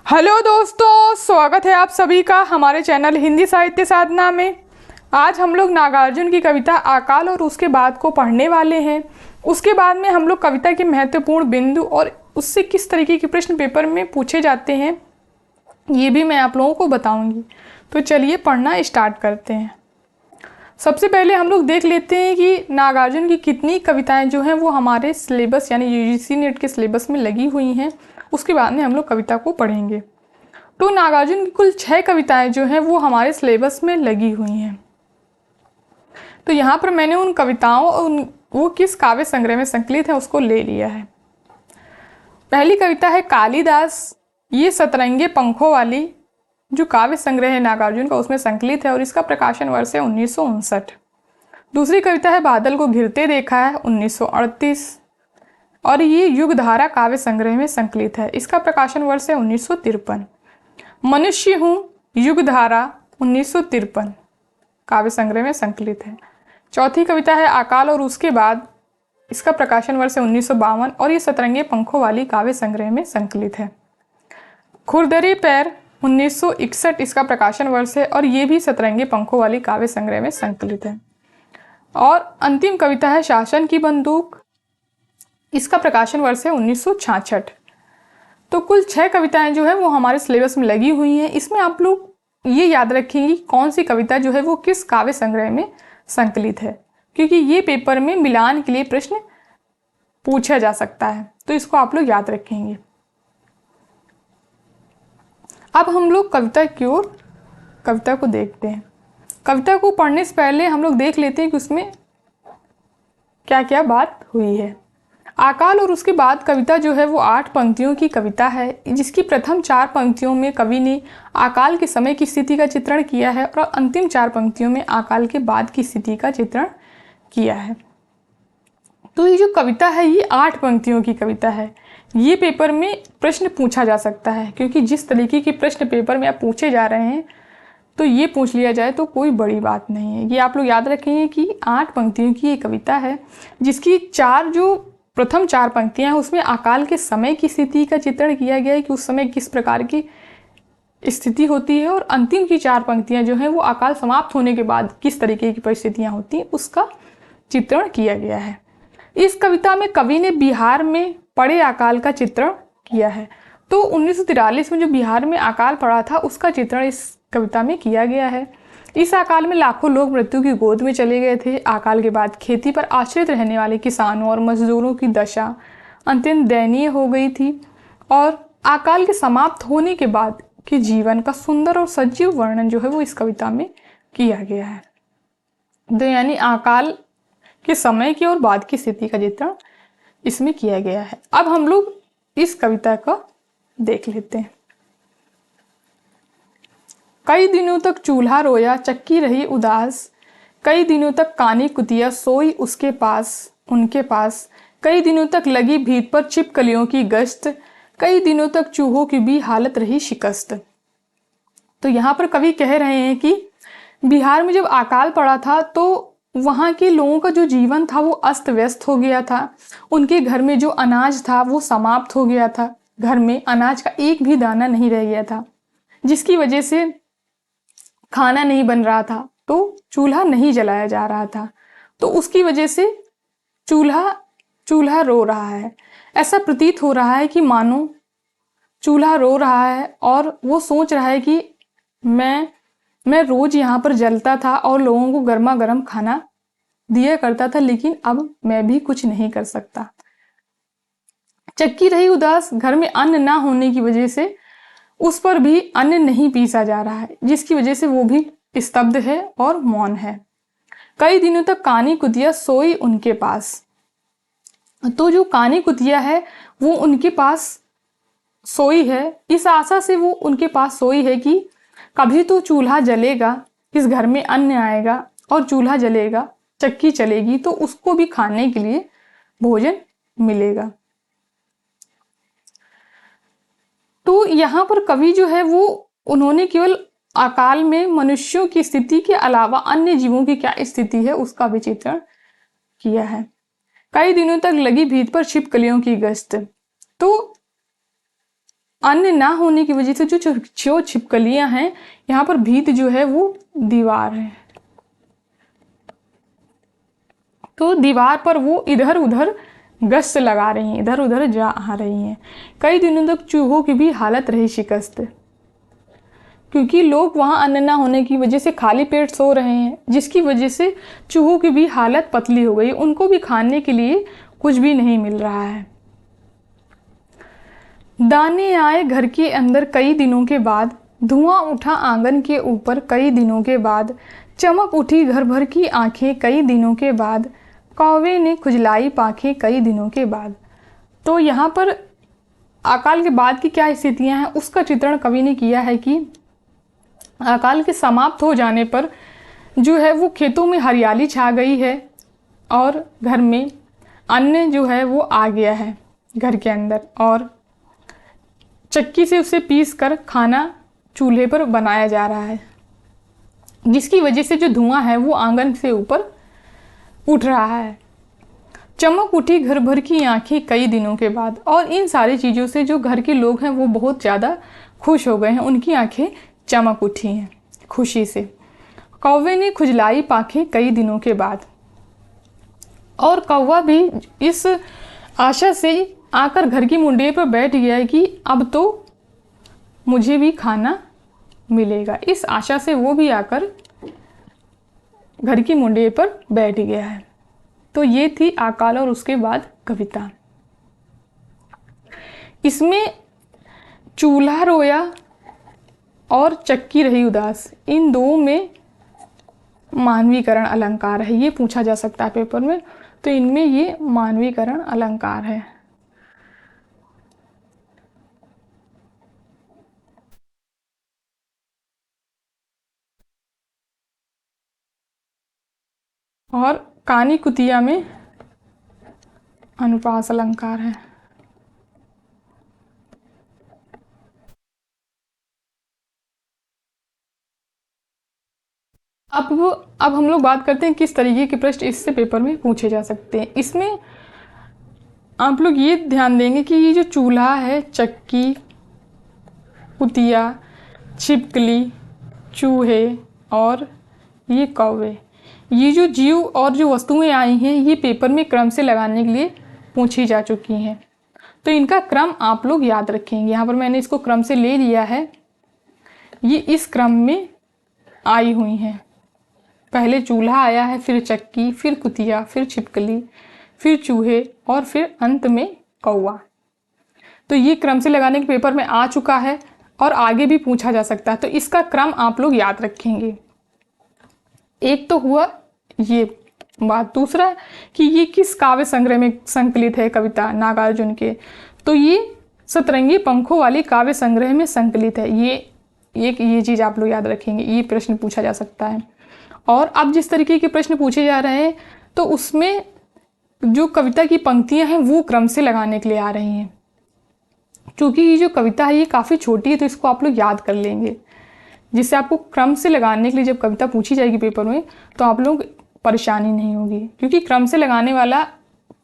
Hello दोस्तों, स्वागत है आप सभी का हमारे चैनल हिंदी साहित्य साधना में। आज हम लोग नागार्जुन की कविता अकाल और उसके बाद को पढ़ने वाले हैं। उसके बाद में हम लोग कविता के महत्वपूर्ण बिंदु और उससे किस तरीके के प्रश्न पेपर में पूछे जाते हैं ये भी मैं आप लोगों को बताऊंगी। तो चलिए पढ़ना स्टार्ट करते हैं। सबसे पहले हम लोग देख लेते हैं कि नागार्जुन की कितनी कविताएं जो हैं वो हमारे सिलेबस यानी यूजीसी नेट के सिलेबस में लगी हुई हैं। उसके बाद में हम लोग कविता को पढ़ेंगे। तो नागार्जुन की कुल 6 कविताएं जो हैं वो हमारे सिलेबस में लगी हुई हैं। तो यहाँ पर मैंने उन कविताओं और वो किस काव्य संग्रह में संकलित है उसको ले लिया है। पहली कविता है कालिदास, ये सतरंगे पंखों वाली जो काव्य संग्रह है नागार्जुन का उसमें संकलित है और इसका प्रकाशन वर्ष है 1959। दूसरी कविता है बादल को घिरते देखा है 1938 और ये युगधारा काव्य संग्रह में संकलित है। इसका प्रकाशन वर्ष है 1953। मनुष्य हूँ युगधारा 1953 काव्य संग्रह में संकलित है। चौथी कविता है अकाल और उसके बाद, इसका प्रकाशन वर्ष है 1952 और ये सतरंगे पंखों वाली काव्य संग्रह में संकलित है। खुरदरी पैर 1961 इसका प्रकाशन वर्ष है और ये भी सतरंगे पंखों वाली काव्य संग्रह में संकलित है। और अंतिम कविता है शासन की बंदूक, इसका प्रकाशन वर्ष है 1966। तो कुल 6 कविताएं जो है वो हमारे सिलेबस में लगी हुई हैं। इसमें आप लोग ये याद रखेंगे कौन सी कविता जो है वो किस काव्य संग्रह में संकलित है, क्योंकि ये पेपर में मिलान के लिए प्रश्न पूछा जा सकता है। तो इसको आप लोग याद रखेंगे। अब हम लोग कविता की ओर कविता को देखते हैं। कविता को पढ़ने से पहले हम लोग देख लेते हैं कि उसमें क्या क्या बात हुई है। अकाल और उसके बाद कविता जो है वो 8 पंक्तियों की कविता है, जिसकी प्रथम 4 पंक्तियों में कवि ने अकाल के समय की स्थिति का चित्रण किया है और अंतिम 4 पंक्तियों में अकाल के बाद की स्थिति का चित्रण किया है। तो ये जो कविता है ये 8 पंक्तियों की कविता है। ये पेपर में प्रश्न पूछा जा सकता है, क्योंकि जिस तरीके के प्रश्न पेपर में आप पूछे जा रहे हैं तो ये पूछ लिया जाए तो कोई बड़ी बात नहीं है। ये आप लोग याद रखेंगे कि 8 पंक्तियों की ये कविता है, जिसकी प्रथम 4 पंक्तियां हैं उसमें अकाल के समय की स्थिति का चित्रण किया गया है कि उस समय किस प्रकार की स्थिति होती है, और अंतिम की 4 पंक्तियां जो हैं वो अकाल समाप्त होने के बाद किस तरीके की परिस्थितियां होती हैं उसका चित्रण किया गया है। इस कविता में कवि ने बिहार में पड़े अकाल का चित्रण किया है। तो 1943 में जो बिहार में अकाल पड़ा था उसका चित्रण इस कविता में किया गया है। इस अकाल में लाखों लोग मृत्यु की गोद में चले गए थे। अकाल के बाद खेती पर आश्रित रहने वाले किसानों और मजदूरों की दशा अत्यंत दयनीय हो गई थी और अकाल के समाप्त होने के बाद के जीवन का सुंदर और सजीव वर्णन जो है वो इस कविता में किया गया है। तो यानी अकाल के समय की और बाद की स्थिति का चित्रण इसमें किया गया है। अब हम लोग इस कविता का देख लेते हैं। कई दिनों तक चूल्हा रोया, चक्की रही उदास, कई दिनों तक कानी कुतिया सोई उसके पास उनके पास, कई दिनों तक लगी भीत पर छिपकलियों की गश्त, कई दिनों तक चूहों की भी हालत रही शिकस्त। तो यहाँ पर कवि कह रहे हैं कि बिहार में जब अकाल पड़ा था तो वहाँ के लोगों का जो जीवन था वो अस्त व्यस्त हो गया था। उनके घर में जो अनाज था वो समाप्त हो गया था। घर में अनाज का एक भी दाना नहीं रह गया था, जिसकी वजह से खाना नहीं बन रहा था, तो चूल्हा नहीं जलाया जा रहा था। तो उसकी वजह से चूल्हा रो रहा है। ऐसा प्रतीत हो रहा है कि मानो चूल्हा रो रहा है और वो सोच रहा है कि मैं रोज यहाँ पर जलता था और लोगों को गर्मा गर्म खाना दिया करता था, लेकिन अब मैं भी कुछ नहीं कर सकता। चक्की रही उदास, घर में अन्न ना होने की वजह से उस पर भी अन्न नहीं पीसा जा रहा है, जिसकी वजह से वो भी स्तब्ध है और मौन है। कई दिनों तक कानी कुतिया सोई उनके पास। तो जो कानी कुतिया है वो उनके पास सोई है, इस आशा से वो उनके पास सोई है कि कभी तो चूल्हा जलेगा, इस घर में अन्न आएगा और चूल्हा जलेगा, चक्की चलेगी तो उसको भी खाने के लिए भोजन मिलेगा। तो यहाँ पर कवि जो है वो उन्होंने केवल अकाल में मनुष्यों की स्थिति के अलावा अन्य जीवों की क्या स्थिति है उसका भी चित्रण किया है। कई दिनों तक लगी भीत पर छिपकलियों की गश्त। तो अन्न ना होने की वजह से जो छिपकलियां हैं, यहाँ पर भीत जो है वो दीवार है, तो दीवार पर वो इधर उधर गश्त लगा रही हैं, इधर उधर जा आ रही हैं। कई दिनों तक चूहों की भी हालत रही शिकस्त, क्योंकि लोग वहाँ अन्न ना होने की वजह से खाली पेट सो रहे हैं, जिसकी वजह से चूहों की भी हालत पतली हो गई, उनको भी खाने के लिए कुछ भी नहीं मिल रहा है। दाने आए घर के अंदर कई दिनों के बाद, धुआं उठा आंगन के ऊपर कई दिनों के बाद, चमक उठी घर भर की आंखें कई दिनों के बाद, कौवे ने खुजलाई पाखें कई दिनों के बाद। तो यहाँ पर अकाल के बाद की क्या स्थितियाँ हैं उसका चित्रण कवि ने किया है कि अकाल के समाप्त हो जाने पर जो है वो खेतों में हरियाली छा गई है और घर में अन्न जो है वो आ गया है घर के अंदर, और चक्की से उसे पीस कर खाना चूल्हे पर बनाया जा रहा है, जिसकी वजह से जो धुआं है वो आंगन से ऊपर उठ रहा है। चमक उठी घर भर की आंखें कई दिनों के बाद, और इन सारी चीज़ों से जो घर के लोग हैं वो बहुत ज़्यादा खुश हो गए हैं, उनकी आंखें चमक उठी हैं खुशी से। कौवे ने खुजलाई पाखें कई दिनों के बाद, और कौवा भी इस आशा से आकर घर की मुंडे पर बैठ गया है कि अब तो मुझे भी खाना मिलेगा। इस आशा से वो भी आकर घर की मुंडे पर बैठ गया है। तो ये थी अकाल और उसके बाद कविता। इसमें चूल्हा रोया और चक्की रही उदास, इन दो में मानवीकरण अलंकार है, ये पूछा जा सकता है पेपर में, तो इनमें ये मानवीकरण अलंकार है। और कानी कुतिया में अनुप्रास अलंकार है। अब हम लोग बात करते हैं किस तरीके के प्रश्न इससे पेपर में पूछे जा सकते हैं। इसमें आप लोग ये ध्यान देंगे कि ये जो चूल्हा है, चक्की, कुतिया, छिपकली, चूहे और ये कौवे, ये जो जीव और जो वस्तुएं आई हैं ये पेपर में क्रम से लगाने के लिए पूछी जा चुकी हैं, तो इनका क्रम आप लोग याद रखेंगे। यहाँ पर मैंने इसको क्रम से ले लिया है, ये इस क्रम में आई हुई हैं। पहले चूल्हा आया है, फिर चक्की, फिर कुतिया, फिर छिपकली, फिर चूहे और फिर अंत में कौवा। तो ये क्रम से लगाने के पेपर में आ चुका है और आगे भी पूछा जा सकता है, तो इसका क्रम आप लोग याद रखेंगे। एक तो हुआ ये बात। दूसरा कि ये किस काव्य संग्रह में संकलित है कविता नागार्जुन के, तो ये सतरंगी पंखों वाली काव्य संग्रह में संकलित है। ये चीज़ आप लोग याद रखेंगे, ये प्रश्न पूछा जा सकता है। और अब जिस तरीके के प्रश्न पूछे जा रहे हैं तो उसमें जो कविता की पंक्तियां हैं वो क्रम से लगाने के लिए आ रही हैं। क्योंकि ये जो कविता है ये काफ़ी छोटी है, तो इसको आप लोग याद कर लेंगे, जिससे आपको क्रम से लगाने के लिए जब कविता पूछी जाएगी पेपर में तो आप लोग परेशानी नहीं होगी, क्योंकि क्रम से लगाने वाला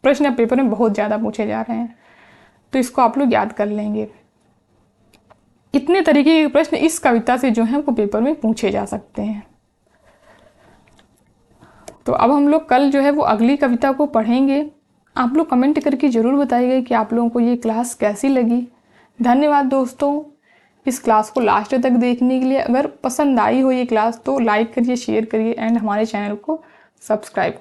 प्रश्न पेपर में बहुत ज़्यादा पूछे जा रहे हैं, तो इसको आप लोग याद कर लेंगे। इतने तरीके के प्रश्न इस कविता से जो हैं वो पेपर में पूछे जा सकते हैं। तो अब हम लोग कल जो है वो अगली कविता को पढ़ेंगे। आप लोग कमेंट करके ज़रूर बताइएगा कि आप लोगों को ये क्लास कैसी लगी। धन्यवाद दोस्तों इस क्लास को लास्ट तक देखने के लिए। अगर पसंद आई हो ये क्लास तो लाइक करिए, शेयर करिए एंड हमारे चैनल को सब्सक्राइब